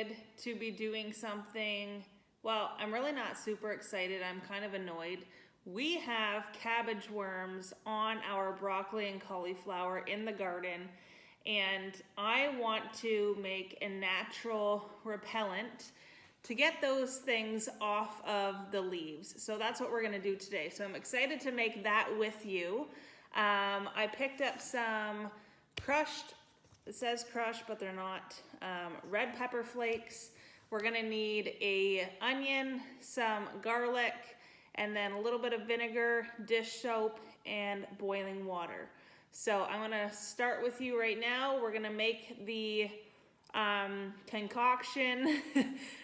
excited to be doing something. Well, I'm really not super excited. I'm kind of annoyed. We have cabbage worms on our broccoli and cauliflower in the garden, and I want to make a natural repellent to get those things off of the leaves. So that's what we're gonna do today. So I'm excited to make that with you. I picked up some crushed, it says crushed, but they're not, red pepper flakes. We're gonna need an onion, some garlic, and then a little bit of vinegar, dish soap, and boiling water. So I'm gonna start with you right now. We're gonna make the concoction,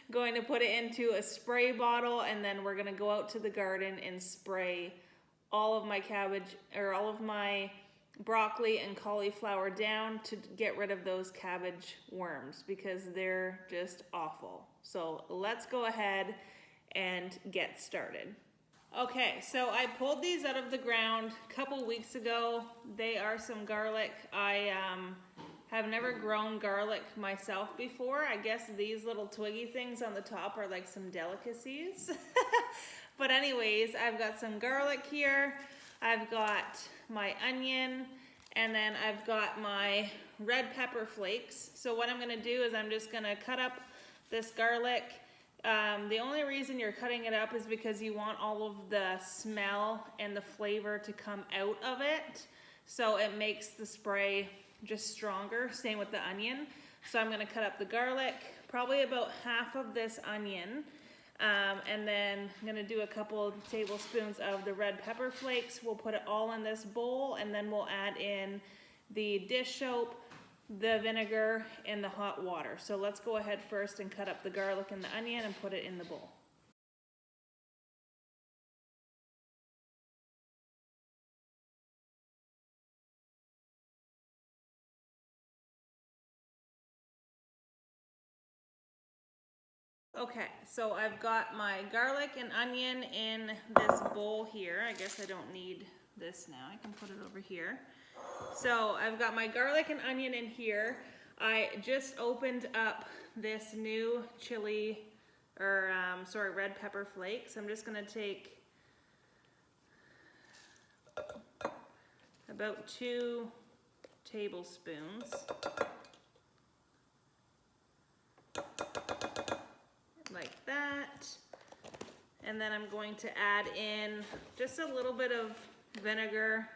going to put it into a spray bottle, and then we're gonna go out to the garden and spray all of my cabbage, or all of my broccoli and cauliflower down to get rid of those cabbage worms because they're just awful. So let's go ahead and get started. Okay, so I pulled these out of the ground a couple weeks ago. They are some garlic. I have never grown garlic myself before. I guess these little twiggy things on the top are like some delicacies. But anyways, I've got some garlic here. I've got my onion, and then I've got my red pepper flakes. So what I'm gonna do is I'm just gonna cut up this garlic. The only reason you're cutting it up is because you want all of the smell and the flavor to come out of it. So it makes the spray just stronger. Same with the onion. So I'm gonna cut up the garlic, probably about half of this onion. And then I'm gonna do a couple tablespoons of the red pepper flakes. We'll put it all in this bowl, and then we'll add in the dish soap, the vinegar, and the hot water. So let's go ahead first and cut up the garlic and the onion and put it in the bowl. Okay, so I've got my garlic and onion in this bowl here. I guess I don't need this now. I can put it over here. So I've got my garlic and onion in here. I just opened up this new chili, or red pepper flakes. I'm just gonna take about 2 tablespoons. Like that. And then I'm going to add in just a little bit of vinegar,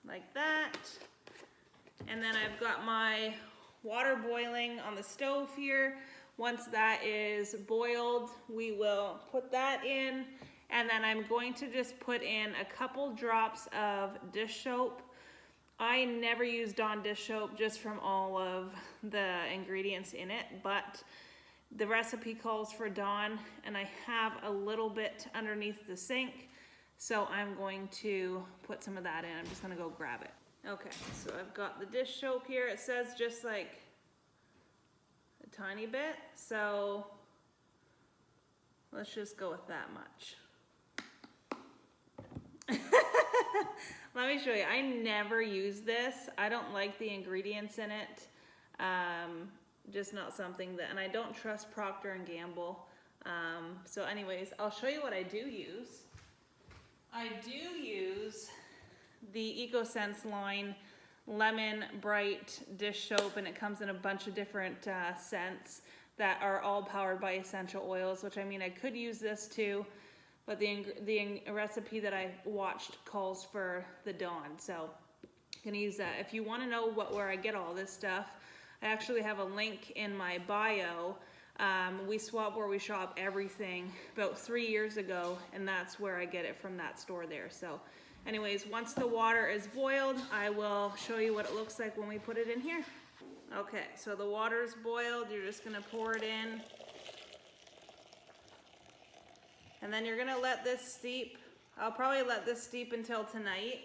like that. And then I've got my water boiling on the stove here. Once that is boiled, we will put that in. And then I'm going to just put in a couple drops of dish soap. I never use Dawn dish soap just from all of the ingredients in it, but the recipe calls for Dawn, and I have a little bit underneath the sink, so I'm going to put some of that in. I'm just gonna go grab it. Okay, so I've got the dish soap here. It says just like a tiny bit, so let's just go with that much. Let me show you. I never use this. I don't like the ingredients in it. Just not something that, and I don't trust Procter & Gamble. So anyways, I'll show you what I do use. I do use the EcoSense line Lemon Bright dish soap, and it comes in a bunch of different scents that are all powered by essential oils, which I mean, I could use this too. But the recipe that I watched calls for the Dawn, so I'm gonna use that. If you wanna know where I get all this stuff, I actually have a link in my bio. We swap where we shop everything about 3 years ago, and that's where I get it from, that store there. So anyways, once the water is boiled, I will show you what it looks like when we put it in here. Okay, so the water's boiled. You're just gonna pour it in. And then you're gonna let this steep. I'll probably let this steep until tonight,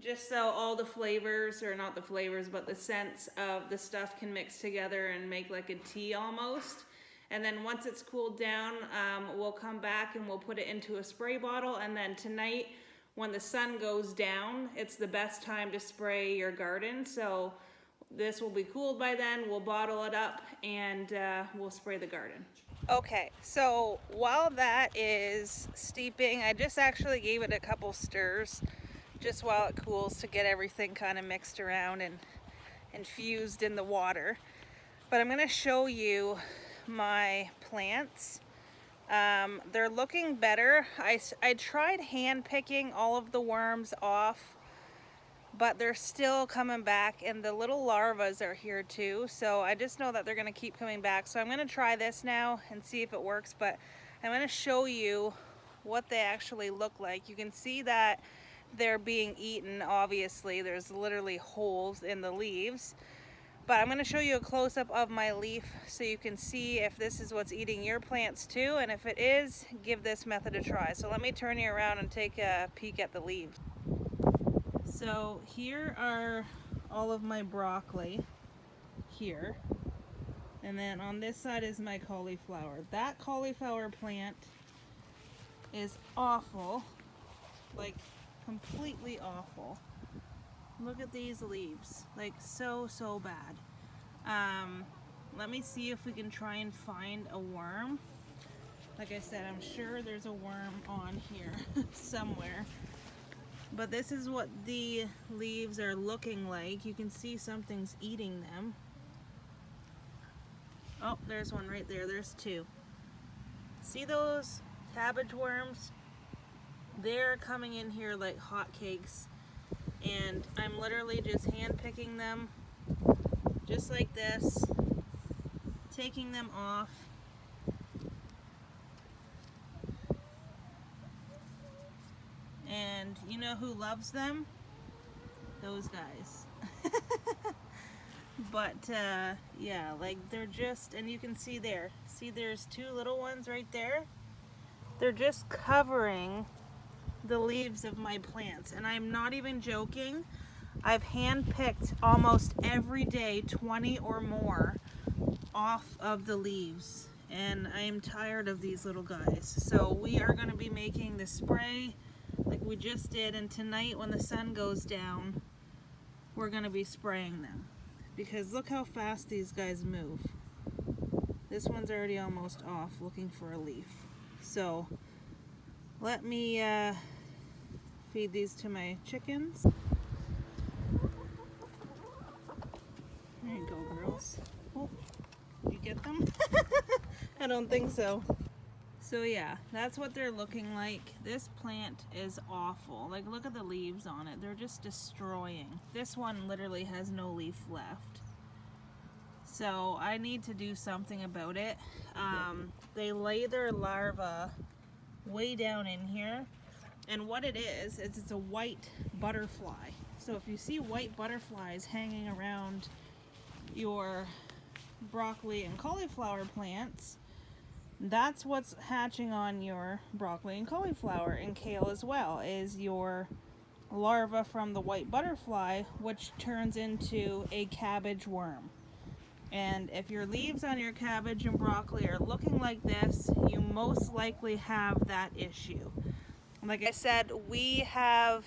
just so all the flavors, or not the flavors, but the scents of the stuff can mix together and make like a tea almost. And then once it's cooled down, we'll come back and we'll put it into a spray bottle. And then tonight, when the sun goes down, it's the best time to spray your garden. So this will be cooled by then. We'll bottle it up and we'll spray the garden. Okay, so while that is steeping, I just actually gave it a couple stirs just while it cools to get everything kind of mixed around and infused in the water. But I'm going to show you my plants. They're looking better. I tried hand picking all of the worms off, but they're still coming back, and the little larvas are here too. So I just know that they're going to keep coming back. So I'm going to try this now and see if it works, but I'm going to show you what they actually look like. You can see that they're being eaten. Obviously, there's literally holes in the leaves. But I'm going to show you a close-up of my leaf so you can see if this is what's eating your plants too, and if it is, give this method a try. So let me turn you around and take a peek at the leaves. So here are all of my broccoli here, and then on this side is my cauliflower. That cauliflower plant is awful, like completely awful. Look at these leaves, like so bad. Let me see if we can try and find a worm. Like I said, I'm sure there's a worm on here somewhere. But this is what the leaves are looking like. You can see something's eating them. Oh, there's one right there. There's two. See those cabbage worms? They're coming in here like hotcakes. And I'm literally just hand picking them, just like this, taking them off. And you know who loves them? Those guys. But yeah, like they're just, and you can see there, see there's two little ones right there? They're just covering the leaves of my plants, and I'm not even joking. I've hand-picked almost every day 20 or more off of the leaves, and I am tired of these little guys. So we are going to be making the spray like we just did, and tonight when the sun goes down, we're going to be spraying them, because look how fast these guys move. This one's already almost off looking for a leaf. So let me feed these to my chickens. There you go, girls. Oh, did you get them? I don't think so. So yeah, that's what they're looking like. This plant is awful. Like, look at the leaves on it. They're just destroying. This one literally has no leaf left. So I need to do something about it. They lay their larvae way down in here. And what it is it's a white butterfly. So if you see white butterflies hanging around your broccoli and cauliflower plants, that's what's hatching on your broccoli and cauliflower and kale as well, is your larva from the white butterfly, which turns into a cabbage worm. And if your leaves on your cabbage and broccoli are looking like this, you most likely have that issue. Like I said, we have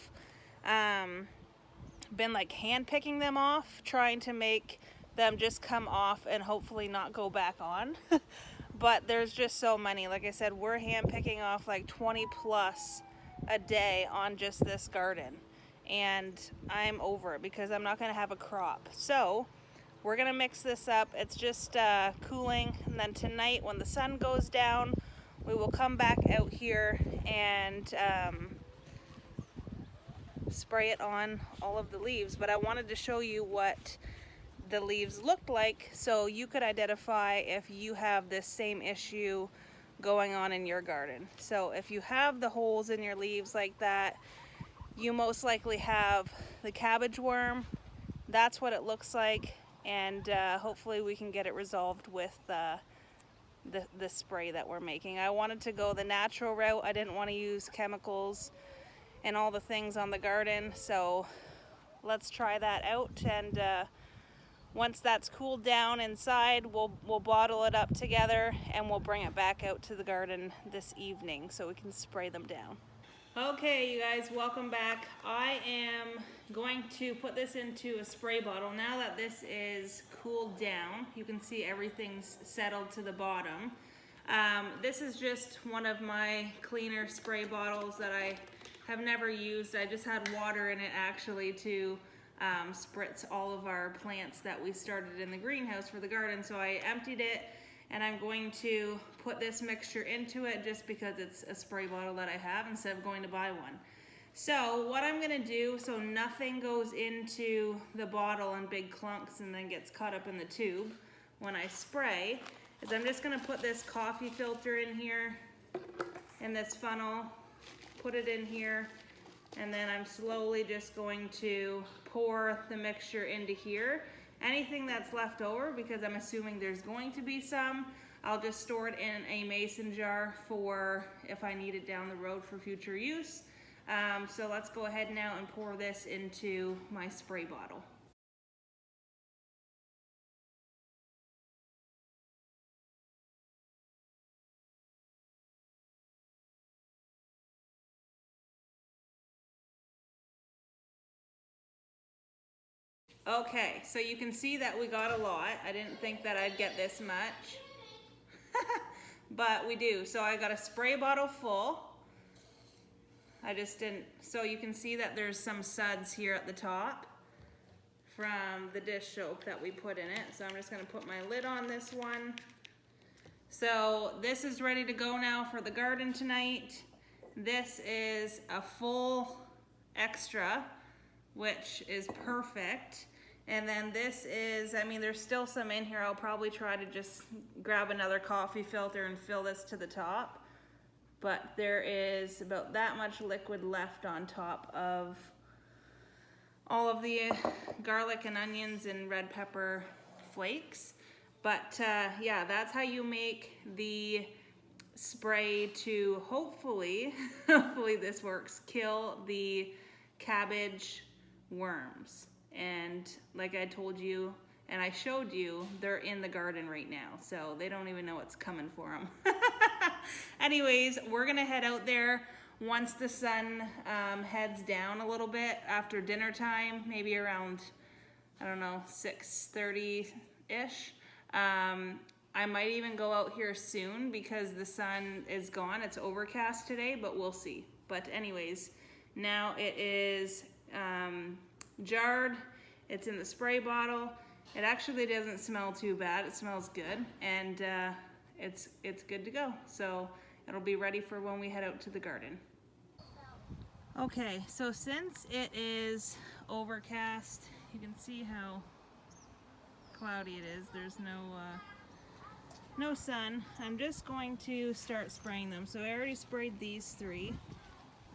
been like hand picking them off, trying to make them just come off and hopefully not go back on. But there's just so many. Like I said, we're hand picking off like 20 plus a day on just this garden. And I'm over it because I'm not going to have a crop. So we're going to mix this up. It's just cooling. And then tonight when the sun goes down, we will come back out here and spray it on all of the leaves. But I wanted to show you what the leaves looked like so you could identify if you have this same issue going on in your garden. So if you have the holes in your leaves like that, you most likely have the cabbage worm. That's what it looks like, and hopefully we can get it resolved with the spray that we're making. I wanted to go the natural route. I didn't want to use chemicals and all the things on the garden, so let's try that out. And once that's cooled down inside, we'll bottle it up together and we'll bring it back out to the garden this evening so we can spray them down. Okay, you guys, welcome back. I am going to put this into a spray bottle. Now that this is cooled down, you can see everything's settled to the bottom. This is just one of my cleaner spray bottles that I have never used. I just had water in it actually to spritz all of our plants that we started in the greenhouse for the garden. So I emptied it, and I'm going to put this mixture into it just because it's a spray bottle that I have instead of going to buy one. So what I'm gonna do, so nothing goes into the bottle in big clumps and then gets caught up in the tube when I spray, is I'm just gonna put this coffee filter in here, in this funnel, put it in here, and then I'm slowly just going to pour the mixture into here. Anything that's left over, because I'm assuming there's going to be some, I'll just store it in a mason jar for if I need it down the road for future use. So let's go ahead now and pour this into my spray bottle. Okay, so you can see that we got a lot. I didn't think that I'd get this much, but we do. So I got a spray bottle full. I just didn't, so you can see that there's some suds here at the top from the dish soap that we put in it. So I'm just gonna put my lid on this one. So this is ready to go now for the garden tonight. This is a full extra, which is perfect. And then this is, I mean, there's still some in here. I'll probably try to just grab another coffee filter and fill this to the top. But there is about that much liquid left on top of all of the garlic and onions and red pepper flakes. But yeah, that's how you make the spray to hopefully, hopefully this works, kill the cabbage worms. And like I told you and I showed you, they're in the garden right now, so they don't even know what's coming for them. Anyways, we're gonna head out there once the sun heads down a little bit after dinner time, maybe around, I don't know, 6:30-ish. I might even go out here soon because the sun is gone. It's overcast today, but we'll see. But anyways, now it is jarred. It's in the spray bottle. It actually doesn't smell too bad. It smells good, and it's good to go. So it'll be ready for when we head out to the garden. Okay, so since it is overcast, you can see how cloudy it is. There's no sun. I'm just going to start spraying them. So I already sprayed these three.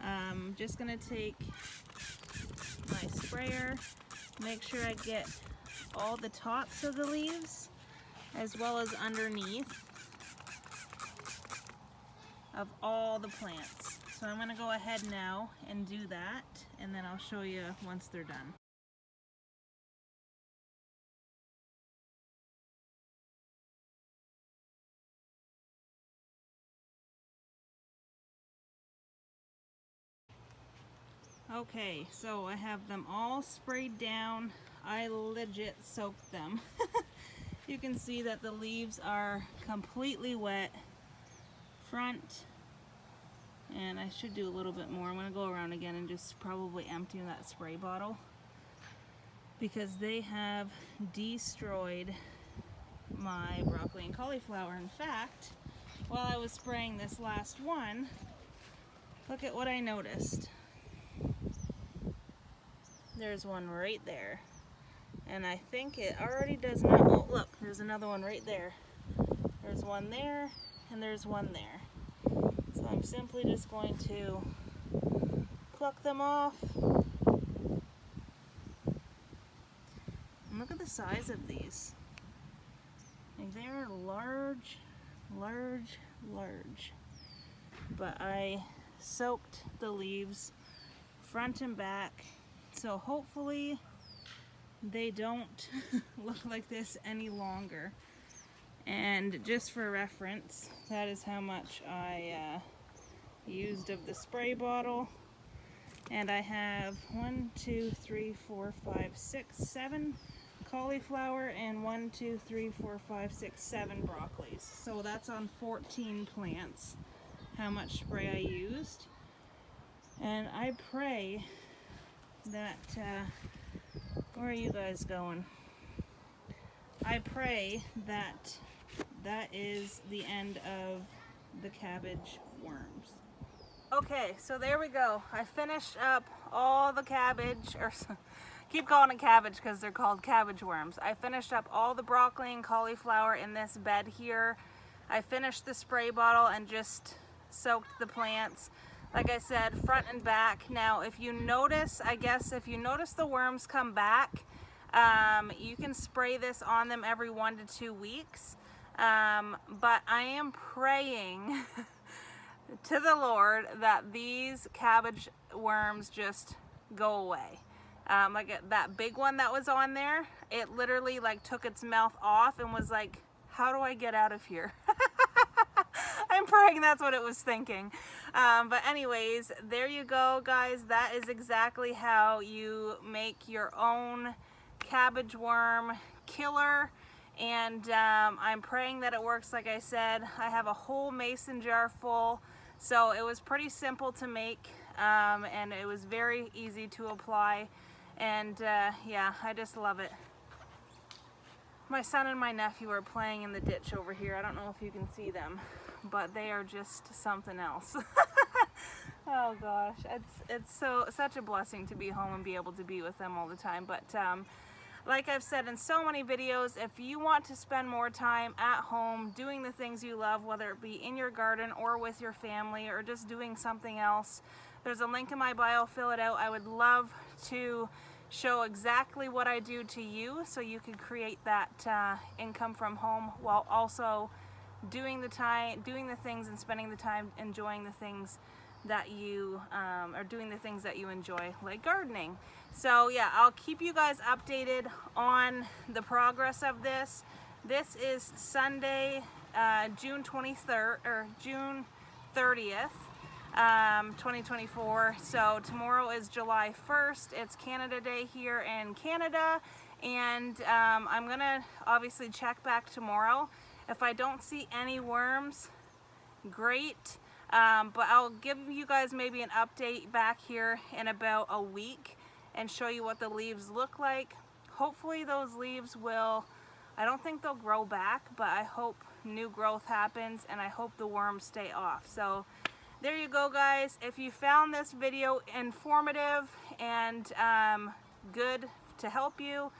I'm just gonna take my sprayer, make sure I get all the tops of the leaves as well as underneath of all the plants. So I'm gonna go ahead now and do that, and then I'll show you once they're done. Okay, so I have them all sprayed down. I legit soaked them. You can see that the leaves are completely wet, front, and I should do a little bit more. I'm gonna go around again and just probably empty that spray bottle because they have destroyed my broccoli and cauliflower. In fact, while I was spraying this last one, look at what I noticed. There's one right there, and I think it already does not, oh look, there's another one right there. There's one there, and there's one there. So I'm simply just going to pluck them off. And look at the size of these. Like, they're large, large, large. But I soaked the leaves front and back, so hopefully they don't look like this any longer. And just for reference, that is how much I used of the spray bottle. And I have 1, 2, 3, 4, 5, 6, 7 cauliflower and 1, 2, 3, 4, 5, 6, 7 broccolis. So that's on 14 plants, how much spray I used. And I pray that, where are you guys going? I pray that that is the end of the cabbage worms. Okay, so there we go. I finished up all the cabbage, or keep calling it cabbage because they're called cabbage worms. I finished up all the broccoli and cauliflower in this bed here. I finished the spray bottle and just soaked the plants. Like I said, front and back. Now, if you notice, I guess if you notice the worms come back, you can spray this on them every 1 to 2 weeks. But I am praying to the Lord that these cabbage worms just go away. Like that big one that was on there, it literally like took its mouth off and was like, how do I get out of here? I'm praying that's what it was thinking. But anyways, there you go, guys. That is exactly how you make your own cabbage worm killer. And I'm praying that it works. Like I said, I have a whole mason jar full, so it was pretty simple to make, and it was very easy to apply. And yeah, I just love it. My son and my nephew are playing in the ditch over here. I don't know if you can see them, but they are just something else. Oh gosh, it's such a blessing to be home and be able to be with them all the time. But like I've said in so many videos, if you want to spend more time at home doing the things you love, whether it be in your garden or with your family or just doing something else, there's a link in my bio, fill it out. I would love to show exactly what I do to you so you could create that income from home while also doing the things and spending the time enjoying the things that you are doing the things that you enjoy, like gardening. So yeah, I'll keep you guys updated on the progress of this. This is Sunday, June 23rd or June 30th, 2024. So tomorrow is July 1st. It's Canada Day here in Canada, and I'm gonna obviously check back tomorrow. If I don't see any worms, great. But I'll give you guys maybe an update back here in about a week and show you what the leaves look like. Hopefully those leaves will, I don't think they'll grow back, but I hope new growth happens and I hope the worms stay off. So there you go, guys. If you found this video informative and good to help you,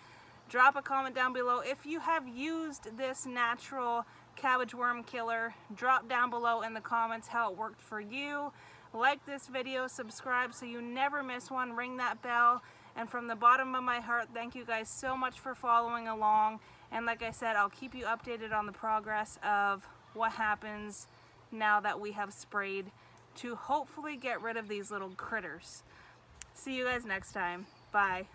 drop a comment down below. If you have used this natural cabbage worm killer, drop down below in the comments how it worked for you. Like this video, subscribe so you never miss one, ring that bell, and from the bottom of my heart, thank you guys so much for following along. And like I said, I'll keep you updated on the progress of what happens now that we have sprayed to hopefully get rid of these little critters. See you guys next time. Bye.